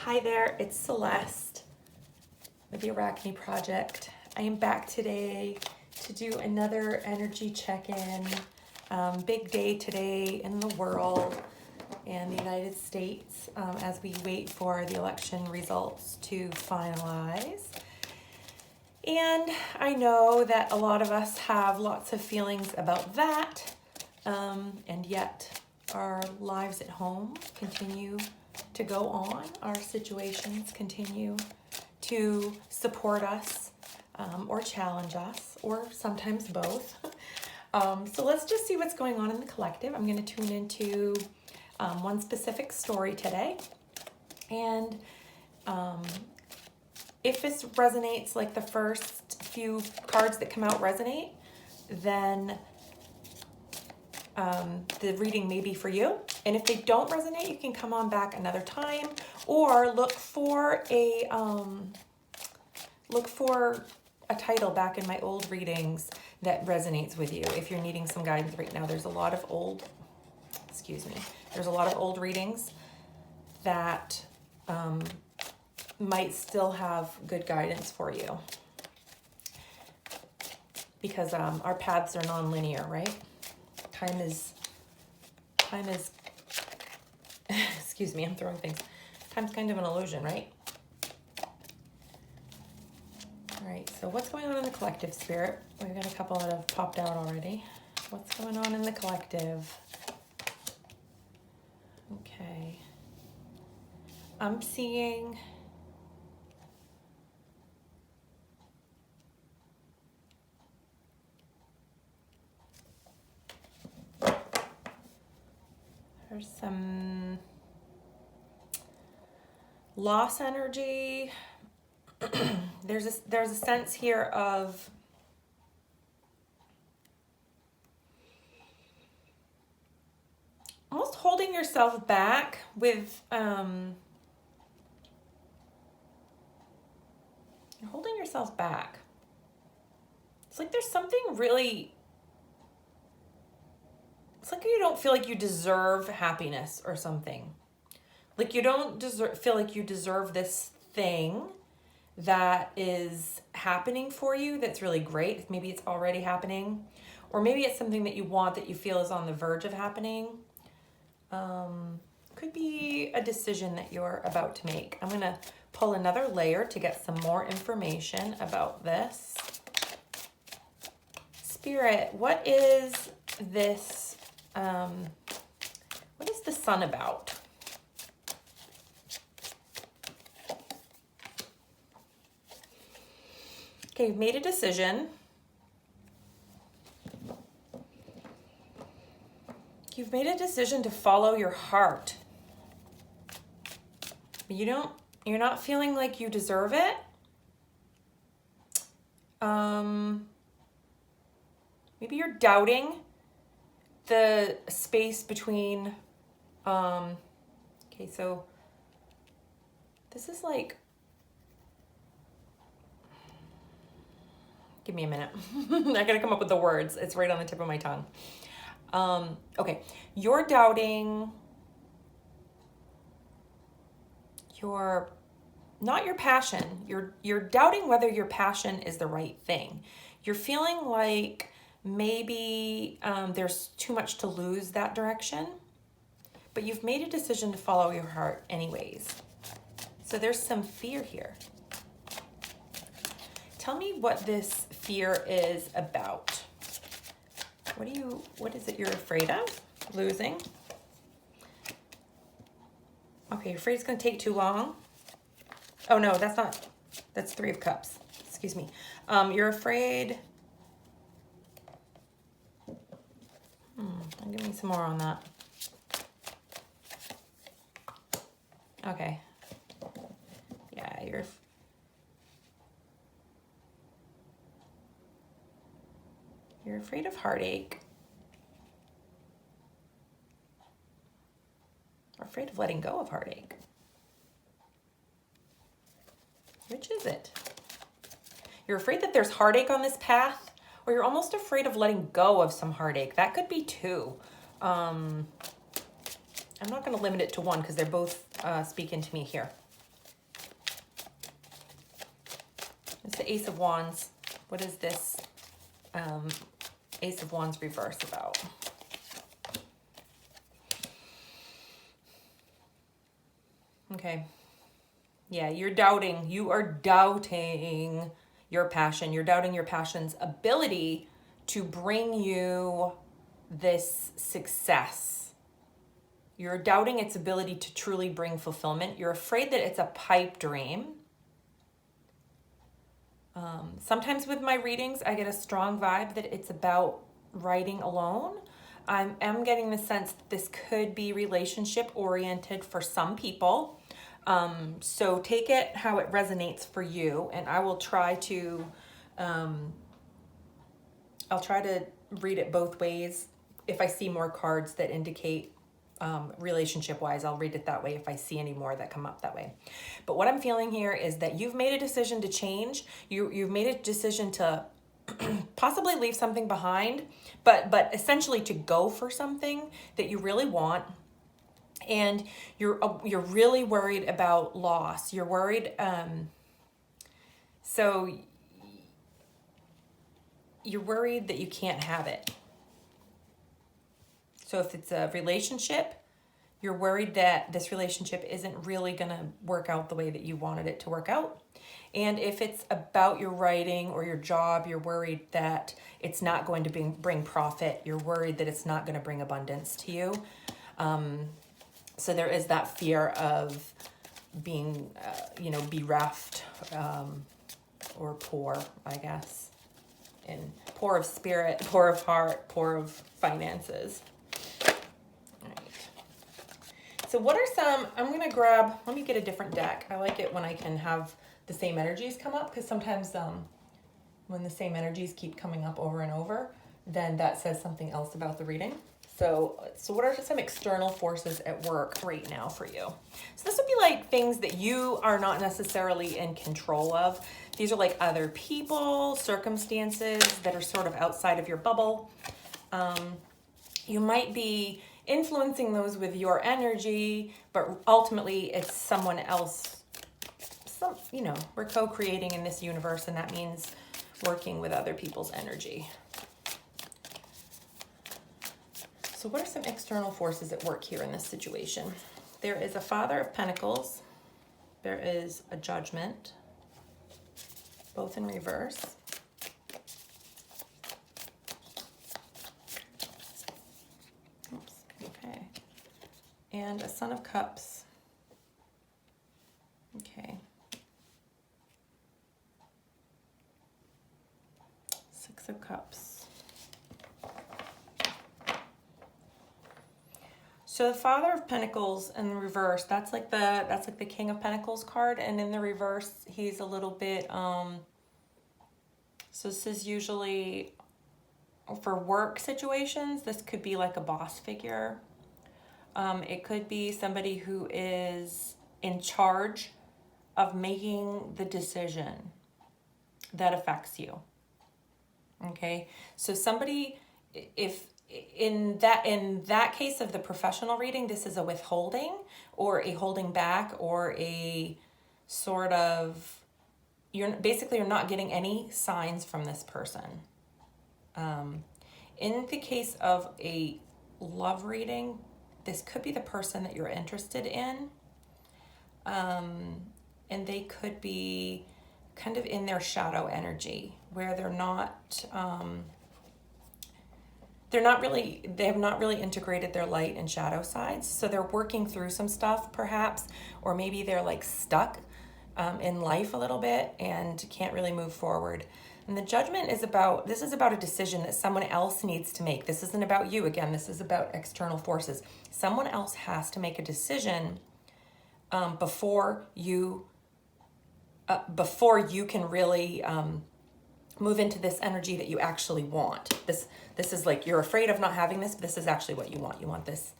Hi there, it's Celeste with the Arachne Project. I am back today to do another energy check-in. Big day today in the world and the United States as we wait for the election results to finalize. And I know that a lot of us have lots of feelings about that, and yet our lives at home continue to go on. Our situations continue to support us or challenge us, or sometimes both. So let's just see what's going on in the collective. I'm going to tune into one specific story today. And if this resonates, like the first few cards that come out resonate, then the reading may be for you. And if they don't resonate, you can come on back another time, or look for a title back in my old readings that resonates with you. If you're needing some guidance right now, there's a lot of old readings that might still have good guidance for you, because our paths are non-linear, right? Time is excuse me, I'm throwing things. Time's kind of an illusion, right? All right, so what's going on in the collective, Spirit? We've got a couple that have popped out already. What's going on in the collective? Okay. I'm seeing there's some loss energy. There's a sense here of almost holding yourself back with you're holding yourself back. It's like there's something really, it's like you don't feel like you deserve happiness or something. Like you don't feel like you deserve this thing that is happening for you that's really great. Maybe it's already happening, or maybe it's something that you want that you feel is on the verge of happening. Could be a decision that you're about to make. I'm going to pull another layer to get some more information about this. Spirit, what is this? What is the sun about? Okay, you've made a decision. You've made a decision to follow your heart. You're not feeling like you deserve it. Maybe you're doubting the space between, okay, so this is like, give me a minute. I gotta come up with the words. It's right on the tip of my tongue. Okay, you're doubting not your passion. You're doubting whether your passion is the right thing. You're feeling like maybe there's too much to lose that direction, but you've made a decision to follow your heart anyways. So there's some fear here. Tell me what this fear is about. What is it you're afraid of? Losing? Okay, you're afraid it's going to take too long. Oh no, that's Three of Cups. Excuse me. You're afraid. Give me some more on that. Okay. Yeah, you're afraid of heartache. Or afraid of letting go of heartache. Which is it? You're afraid that there's heartache on this path, or you're almost afraid of letting go of some heartache. That could be two. I'm not going to limit it to one because they're both speaking to me here. It's the Ace of Wands. What is this Ace of Wands reverse about? Okay. Yeah, you're doubting. You are doubting your passion. You're doubting your passion's ability to bring you this success. You're doubting its ability to truly bring fulfillment. You're afraid that it's a pipe dream. Sometimes with my readings, I get a strong vibe that it's about writing alone. I'm getting the sense that this could be relationship oriented for some people. So take it how it resonates for you, and I will try to, I'll try to read it both ways. If I see more cards that indicate relationship wise, I'll read it that way if I see any more that come up that way. But what I'm feeling here is that you've made a decision to change. You've made a decision to possibly leave something behind, but essentially to go for something that you really want. And you're really worried about loss. You're worried, so you're worried that you can't have it. So if it's a relationship, you're worried that this relationship isn't really going to work out the way that you wanted it to work out. And if it's about your writing or your job, you're worried that it's not going to bring profit. You're worried that it's not going to bring abundance to you. So there is that fear of being, bereft or poor, I guess. And poor of spirit, poor of heart, poor of finances. So what are some, I'm going to grab, let me get a different deck. I like it when I can have the same energies come up, because sometimes when the same energies keep coming up over and over, then that says something else about the reading. So what are some external forces at work right now for you? So this would be like things that you are not necessarily in control of. These are like other people, circumstances that are sort of outside of your bubble. You might be influencing those with your energy, but ultimately it's someone else. We're co-creating in this universe, and that means working with other people's energy. So what are some external forces at work here in this situation? There is a Father of Pentacles. There is a Judgment, both in reverse. And a Son of Cups. Okay. Six of Cups. So the Father of Pentacles in the reverse, that's like the King of Pentacles card, and in the reverse, he's a little bit so this is usually for work situations. This could be like a boss figure. It could be somebody who is in charge of making the decision that affects you. Okay, so somebody, if in that case of the professional reading, this is a withholding or a holding back or a sort of, you're not getting any signs from this person. In the case of a love reading, this could be the person that you're interested in. And they could be kind of in their shadow energy where they have not really integrated their light and shadow sides. So they're working through some stuff perhaps, or maybe they're like stuck in life a little bit and can't really move forward. And the Judgment is about a decision that someone else needs to make. This isn't about you. Again, this is about external forces. Someone else has to make a decision before you can really move into this energy that you actually want. This is like, you're afraid of not having this, but this is actually what you want. You want this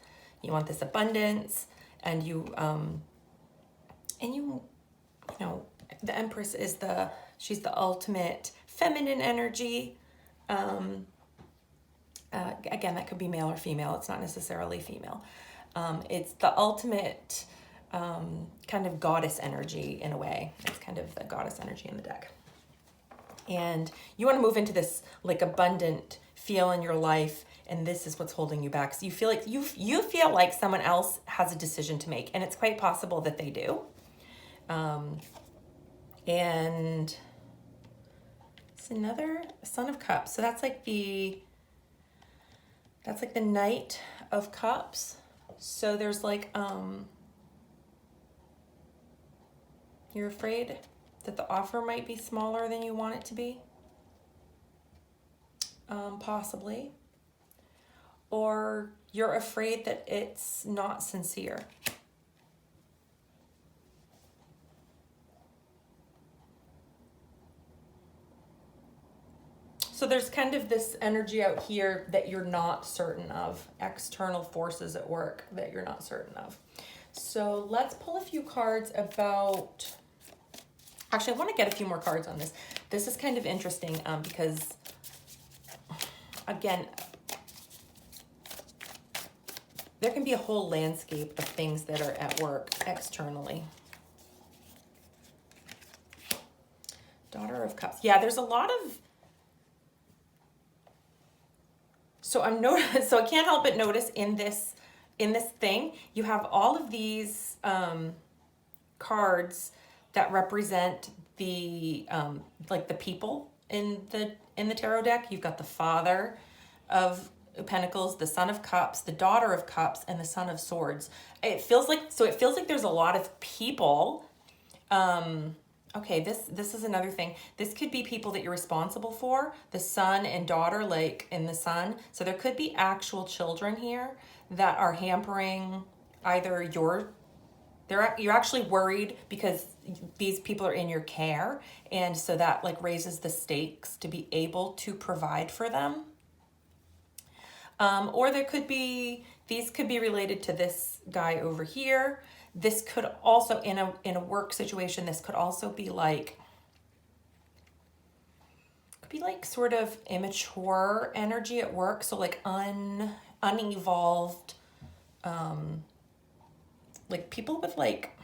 abundance, and the Empress is she's the ultimate feminine energy. Again, that could be male or female. It's not necessarily female. It's the ultimate kind of goddess energy in a way. It's kind of the goddess energy in the deck. And you want to move into this like abundant feel in your life, and this is what's holding you back. So you feel like you feel like someone else has a decision to make, and it's quite possible that they do. And it's another Son of Cups. So that's like the Knight of Cups. So there's like you're afraid that the offer might be smaller than you want it to be, possibly. Or you're afraid that it's not sincere. So there's kind of this energy out here that you're not certain of, external forces at work that you're not certain of. So let's pull a few cards about, actually I want to get a few more cards on this. This is kind of interesting because, again, there can be a whole landscape of things that are at work externally. Daughter of Cups. Yeah, there's a lot of, so I can't help but notice in this thing, you have all of these cards that represent the like the people in the tarot deck. You've got the Father of Pentacles, the Son of Cups, the Daughter of Cups, and the Son of Swords. It feels like there's a lot of people. Okay, this is another thing. This could be people that you're responsible for, the son and daughter, like in the Sun. So there could be actual children here that are hampering either you're actually worried because these people are in your care, and so that like raises the stakes to be able to provide for them. Or these could be related to this guy over here. This could also, in a work situation, this could also be like, sort of immature energy at work. So like unevolved, like people with like,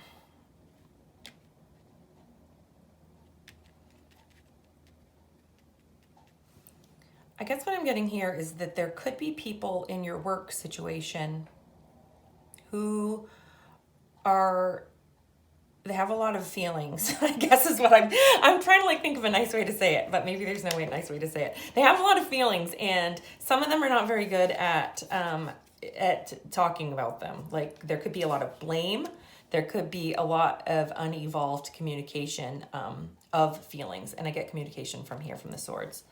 I guess what I'm getting here is that there could be people in your work situation who they have a lot of feelings, I guess is what I'm trying to like think of a nice way to say it, but maybe there's no nice way to say it. They have a lot of feelings, and some of them are not very good at talking about them. Like there could be a lot of blame. There could be a lot of unevolved communication of feelings, and I get communication from here, from the Swords.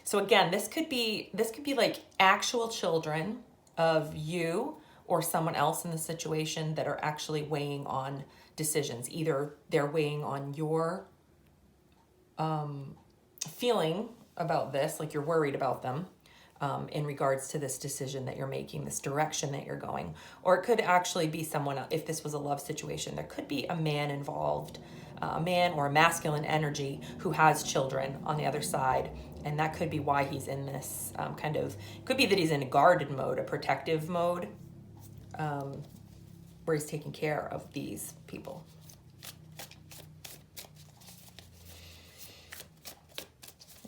So again, this could be like actual children of you or someone else in the situation that are actually weighing on decisions. Either they're weighing on your feeling about this, like you're worried about them in regards to this decision that you're making, this direction that you're going. Or it could actually be someone, if this was a love situation, there could be a man involved, a man or a masculine energy who has children on the other side. And that could be why he's in this could be that he's in a guarded mode, a protective mode, where he's taking care of these people.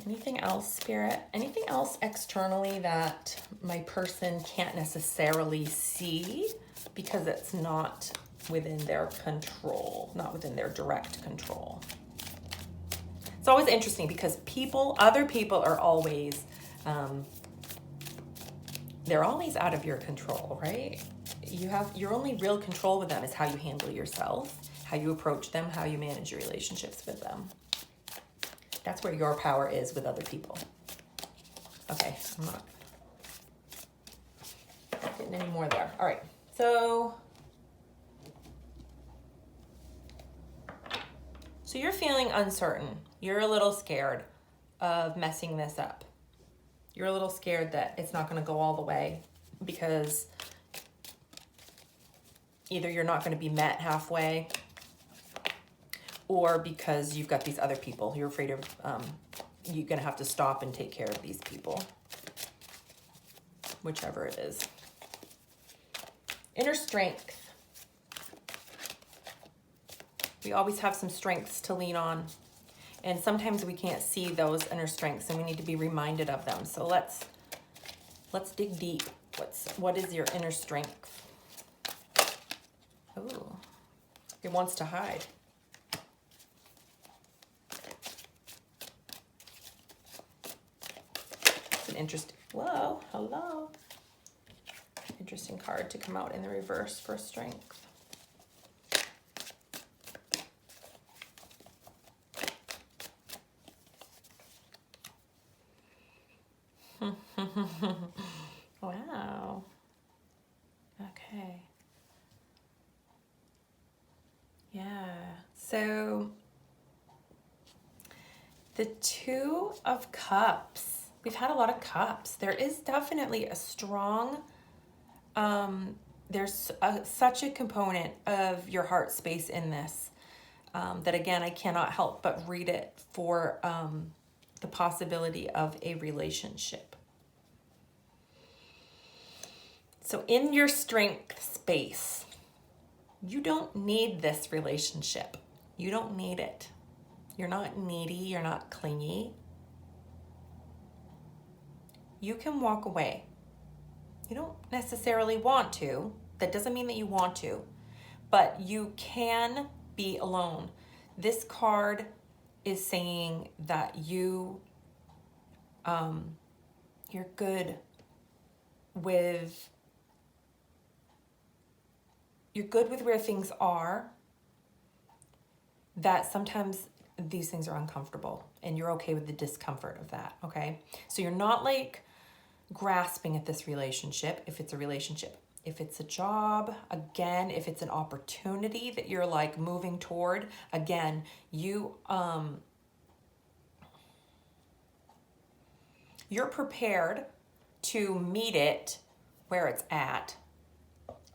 Anything else, Spirit? Anything else externally that my person can't necessarily see because it's not within their control, not within their direct control? It's always interesting because other people are always, they're always out of your control, right? Your only real control with them is how you handle yourself, how you approach them, how you manage your relationships with them. That's where your power is with other people. Okay, I'm not getting any more there. All right, so you're feeling uncertain. You're a little scared of messing this up. You're a little scared that it's not going to go all the way because either you're not going to be met halfway, or because you've got these other people. You're afraid of you're going to have to stop and take care of these people. Whichever it is. Inner strength. We always have some strengths to lean on. And sometimes we can't see those inner strengths and we need to be reminded of them. So let's dig deep. What is your inner strength? Oh, it wants to hide. It's an interesting, whoa, hello. Interesting card to come out in the reverse for strength. Wow. Okay. Yeah. So the Two of Cups. We've had a lot of cups. There is definitely a strong, there's such a component of your heart space in this that, again, I cannot help but read it for the possibility of a relationship. So in your strength space, you don't need this relationship. You don't need it. You're not needy. You're not clingy. You can walk away. You don't necessarily want to. That doesn't mean that you want to, but you can be alone. This card is saying that you're good with where things are, that sometimes these things are uncomfortable and you're okay with the discomfort of that, okay? So you're not like grasping at this relationship, if it's a relationship. If it's a job, again, if it's an opportunity that you're like moving toward, again, you're prepared to meet it where it's at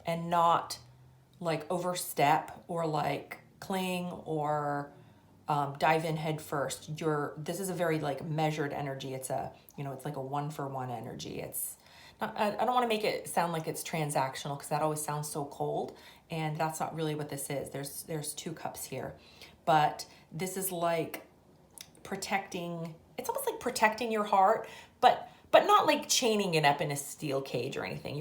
and not like overstep or like cling or dive in head first. This is a very like measured energy. It's it's like a 1-for-1 energy. It's not, I don't want to make it sound like it's transactional because that always sounds so cold, and that's not really what this is. There's 2 cups here, but this is like protecting. It's almost like protecting your heart, but not like chaining it up in a steel cage or anything.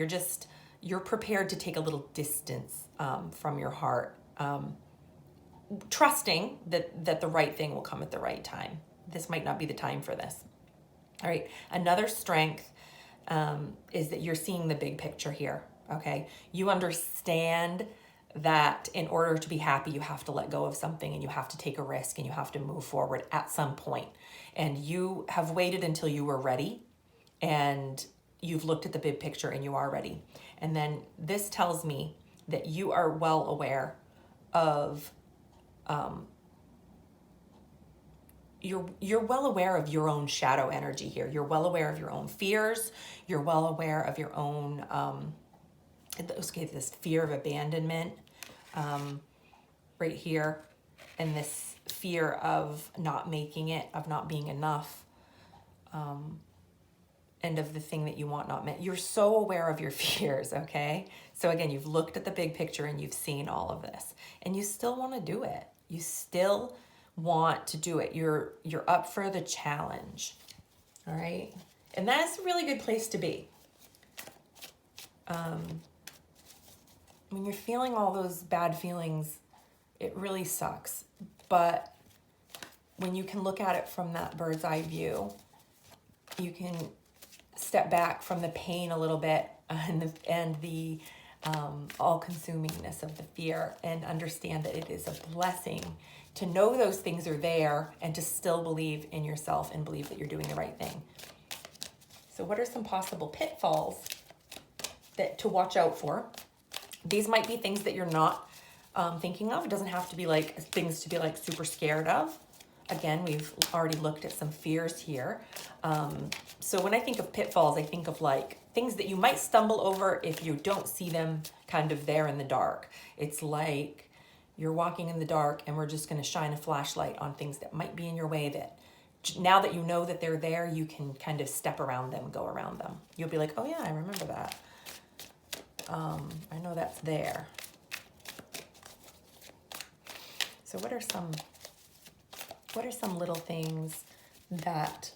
You're prepared to take a little distance from your heart, trusting that the right thing will come at the right time. This might not be the time for this. All right, another strength is that you're seeing the big picture here, okay? You understand that in order to be happy, you have to let go of something and you have to take a risk and you have to move forward at some point. And you have waited until you were ready and you've looked at the big picture and you are ready. And then this tells me that you are well aware of you're well aware of your own shadow energy here. You're well aware of your own fears. You're well aware of your own this fear of abandonment right here, and this fear of not making it, of not being enough, and of the thing that you want not met. You're so aware of your fears, okay? So again, you've looked at the big picture and you've seen all of this, and you still want to do it. You still want to do it. You're up for the challenge, all right? And that's a really good place to be. When you're feeling all those bad feelings, it really sucks. But when you can look at it from that bird's eye view, you can step back from the pain a little bit and the all-consumingness of the fear, and understand that it is a blessing to know those things are there and to still believe in yourself and believe that you're doing the right thing. So what are some possible pitfalls to watch out for? These might be things that you're not thinking of. It doesn't have to be like things to be like super scared of. Again, we've already looked at some fears here. So when I think of pitfalls, I think of like things that you might stumble over if you don't see them kind of there in the dark. It's like you're walking in the dark and we're just going to shine a flashlight on things that might be in your way, that now that you know that they're there, you can kind of step around them, go around them. You'll be like, oh yeah, I remember that. I know that's there. So what are some What are some little things that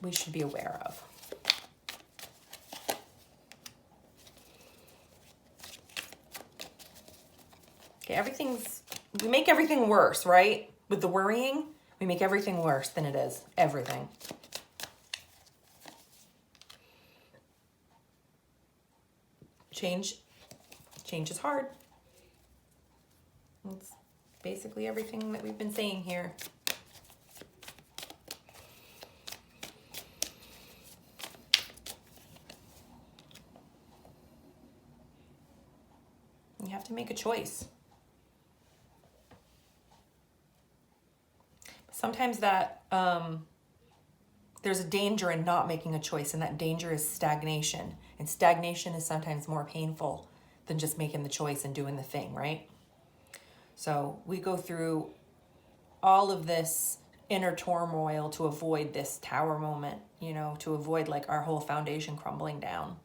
we should be aware of? Okay, we make everything worse, right? With the worrying, we make everything worse than it is. Everything. Change is hard. It's basically everything that we've been saying here. You have to make a choice. Sometimes that there's a danger in not making a choice, and that danger is stagnation. And stagnation is sometimes more painful than just making the choice and doing the thing, right? So we go through all of this inner turmoil to avoid this tower moment, you know, to avoid like our whole foundation crumbling down,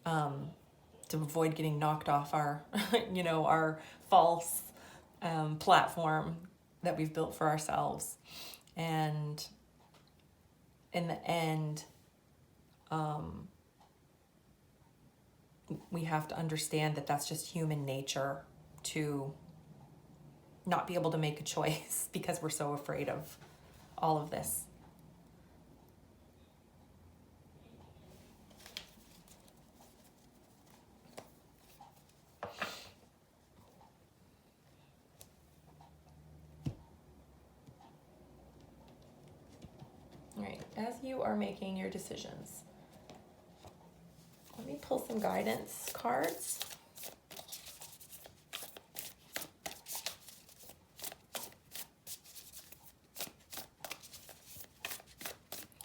to avoid getting knocked off our, you know, our false platform that we've built for ourselves. And in the end, we have to understand that that's just human nature to not be able to make a choice because we're so afraid of all of this. All right, as you are making your decisions, let me pull some guidance cards.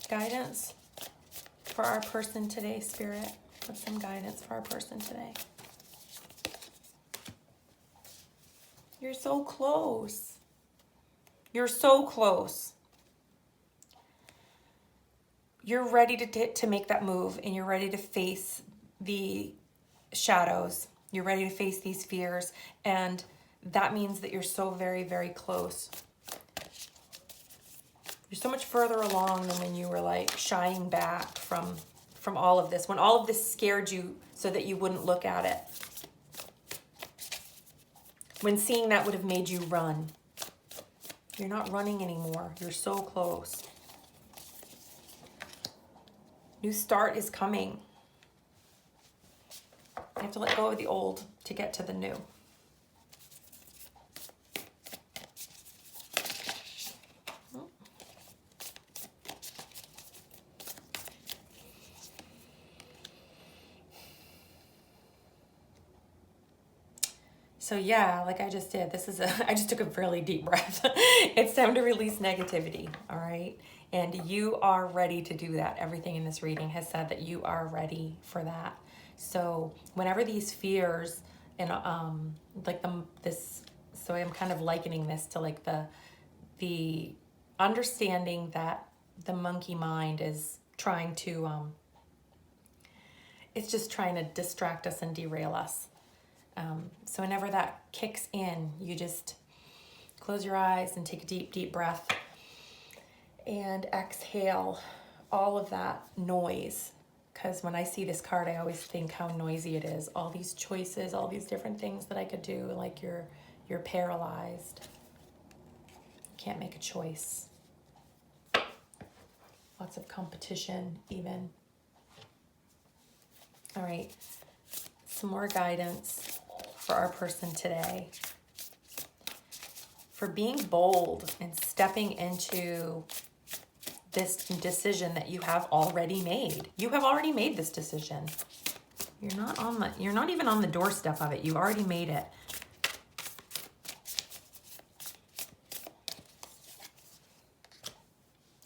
Guidance for our person today, Spirit. What's some guidance for our person today? You're so close. You're so close. You're ready to make that move, and you're ready to face the shadows. You're ready to face these fears, and that means that you're so very, very close. You're so much further along than when you were like shying back from all of this, when all of this scared you so that you wouldn't look at it. When seeing that would have made you run. You're not running anymore. You're so close. New start is coming. You have to let go of the old to get to the new. So yeah, like I just did, I just took a really deep breath. It's time to release negativity, all right? And you are ready to do that. Everything in this reading has said that you are ready for that. So whenever these fears and so I'm kind of likening this to like the understanding that the monkey mind is trying to, it's just trying to distract us and derail us. So whenever that kicks in, you just close your eyes and take a deep, deep breath and exhale all of that noise. Because when I see this card, I always think how noisy it is. All these choices, all these different things that I could do, like you're paralyzed. Can't make a choice. Lots of competition even. All right, some more guidance for our person today. For being bold and stepping into this decision that you have already made. You have already made this decision. You're not even on the doorstep of it. You've already made it.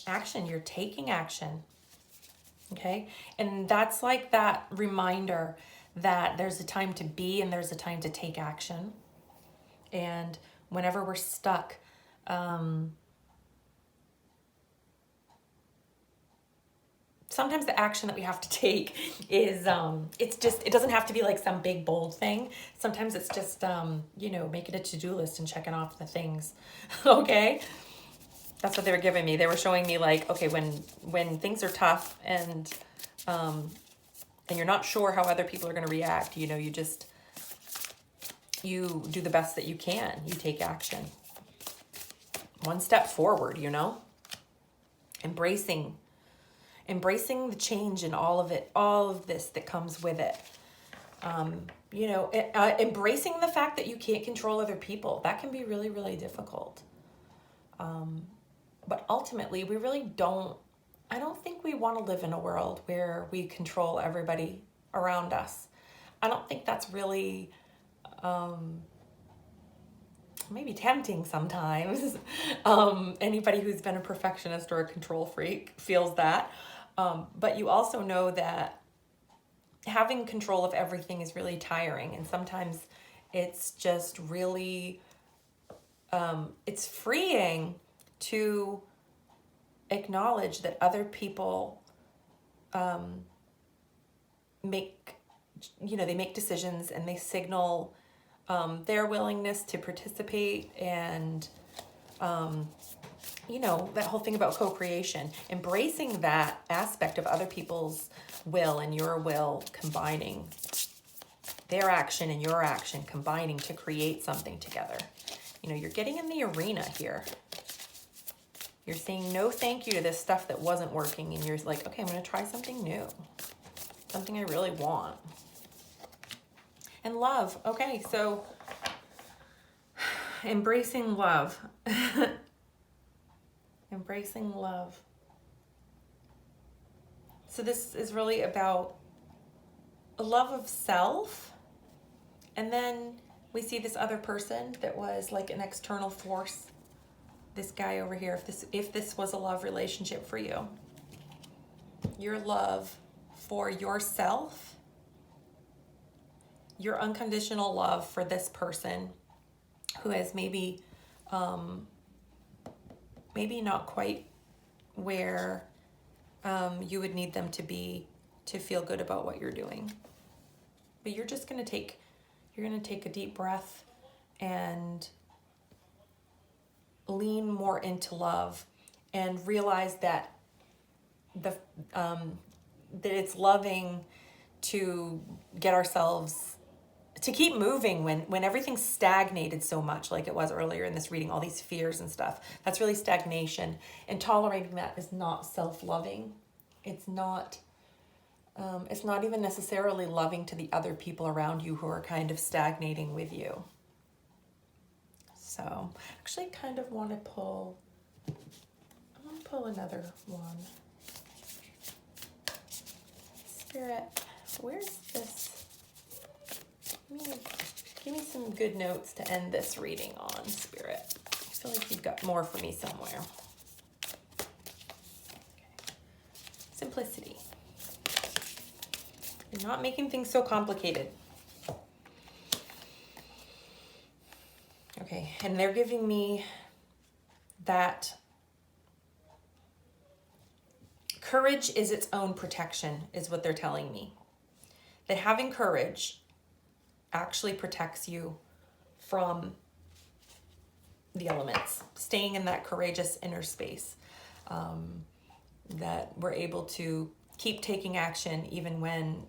Action, you're taking action. Okay? And that's like that reminder that there's a time to be and there's a time to take action. And whenever we're stuck, sometimes the action that we have to take is, it doesn't have to be like some big bold thing. Sometimes it's just, making a to-do list and checking off the things, okay? That's what they were giving me. They were showing me like, okay, when things are tough and you're not sure how other people are going to react, you know, you do the best that you can. You take action. One step forward, you know, embracing the change and all of it, all of this that comes with it. You know, embracing the fact that you can't control other people. That can be really, really difficult. But ultimately, we really don't, I don't think we want to live in a world where we control everybody around us. I don't think that's really, maybe tempting sometimes. Anybody who's been a perfectionist or a control freak feels that. But you also know that having control of everything is really tiring. And sometimes it's just really, it's freeing to acknowledge that other people make decisions and they signal their willingness to participate, and that whole thing about co-creation, embracing that aspect of other people's will and your will, combining their action and your action, combining to create something together. You know, you're getting in the arena here. You're saying no thank you to this stuff that wasn't working, and you're like, okay, I'm going to try something new, something I really want. And love. Okay, so embracing love. Embracing love. So this is really about a love of self. And then we see this other person that was like an external force. This guy over here, if this was a love relationship for you, your love for yourself, your unconditional love for this person who is maybe not quite where you would need them to be to feel good about what you're doing. But you're just going to take a deep breath and lean more into love and realize that that it's loving to get ourselves to keep moving when everything's stagnated so much, like it was earlier in this reading, all these fears and stuff. That's really stagnation, and tolerating that is not self-loving. It's not even necessarily loving to the other people around you who are kind of stagnating with you. So actually kind of want to pull another one. Spirit, where's this? Give me some good notes to end this reading on, Spirit. I feel like you've got more for me somewhere. Okay. Simplicity. You're not making things so complicated. Okay, and they're giving me that courage is its own protection, is what they're telling me. That having courage actually protects you from the elements, staying in that courageous inner space, that we're able to keep taking action even when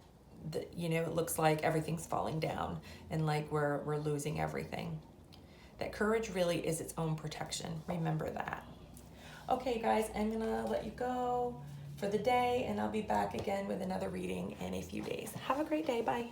it looks like everything's falling down and like we're losing everything. That courage really is its own protection. Remember that. Okay, guys, I'm gonna let you go for the day, and I'll be back again with another reading in a few days. Have a great day. Bye.